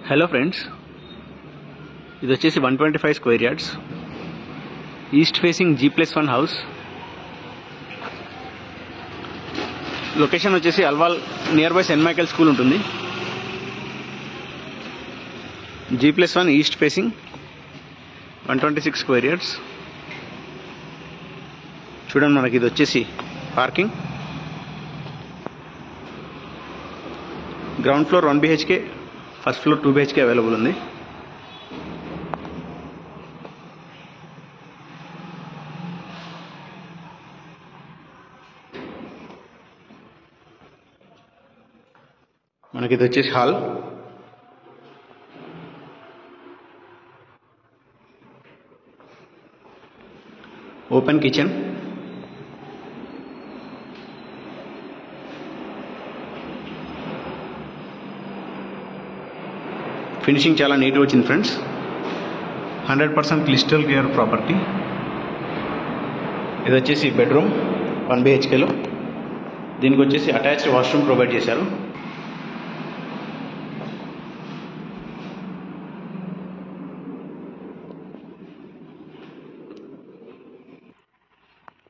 Hello friends, ఇది వచ్చేసి 125 square yards east facing G+1 house. Location వచ్చేసి Alwal nearby Saint Michael school ఉంటుంది. G+1 east facing 126 square yards. చూడండి, మనకి ఇది వచ్చేసి parking. Ground floor 1 BHK, first floor 2 BHK available ఉంది. మనకి ఇది వచ్చేసి హాల్. Open kitchen. ఫినిషింగ్ చాలా నీట్గా వచ్చింది ఫ్రెండ్స్. 100% crystal clear property. ఇది వచ్చేసి బెడ్రూమ్ 1 BHKలో. దీనికి వచ్చేసి అటాచ్డ్ వాష్రూమ్ ప్రొవైడ్ చేశారు.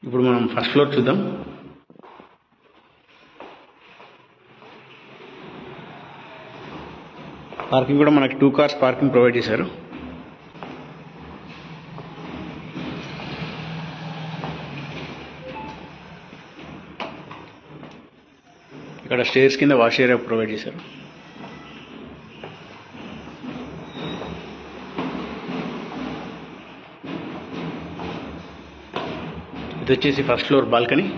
ఇప్పుడు మనం ఫస్ట్ ఫ్లోర్ చూద్దాం. పార్కింగ్ కూడా మనకి 2 కార్స్ పార్కింగ్ ప్రొవైడ్ చేశారు. ఇక్కడ స్టేర్స్ కింద వాష్ ఏరియా ప్రొవైడ్ చేశారు. ఇది వచ్చేసి first floor balcony.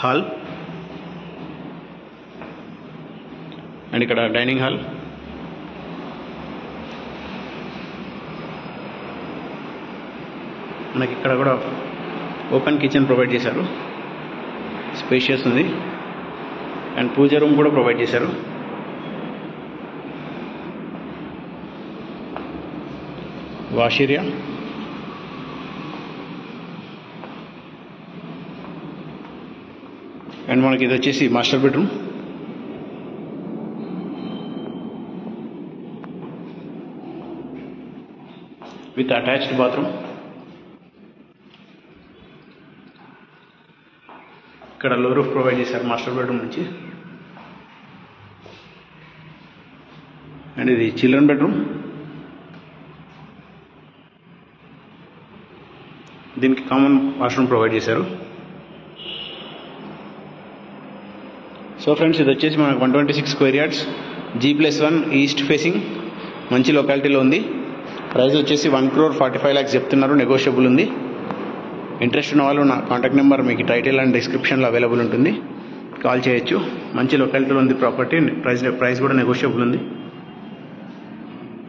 Hall and ఇక్కడ డైనింగ్ హాల్. మనకి ఇక్కడ కూడా ఓపెన్ కిచెన్ ప్రొవైడ్ చేశారు. స్పేషియస్ ఉంది. అండ్ పూజ రూమ్ కూడా ప్రొవైడ్ చేశారు. Wash area. అండ్ మనకి ఇది వచ్చేసి master bedroom. With attached bathroom. ఇక్కడ లో రూఫ్ ప్రొవైడ్ చేశారు మాస్టర్ బెడ్రూమ్ నుంచి. అండ్ ఇది చిల్డ్రన్ బెడ్రూమ్. దీనికి కామన్ వాష్రూమ్ ప్రొవైడ్ చేశారు. సో ఫ్రెండ్స్, ఇది వచ్చేసి మనకు 126 square yards G+1 east facing మంచి లొకాలిటీలో ఉంది. ప్రైస్ వచ్చేసి 1,45,00,000 చెప్తున్నారు. నెగోషియబుల్ ఉంది. ఇంట్రెస్ట్ ఉన్న వాళ్ళు నా కాంటాక్ట్ నెంబర్ మీకు టైటిల్ అండ్ డిస్క్రిప్షన్లో అవైలబుల్ ఉంటుంది. కాల్ చేయొచ్చు. మంచి లొకాలిటీలో ఉంది ప్రాపర్టీ. ప్రైస్ కూడా నెగోషియబుల్ ఉంది.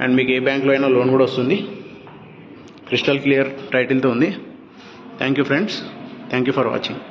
అండ్ మీకు ఏ బ్యాంక్లో అయినా లోన్ కూడా వస్తుంది. క్రిస్టల్ క్లియర్ టైటిల్తో ఉంది. Thank you friends. Thank you for watching.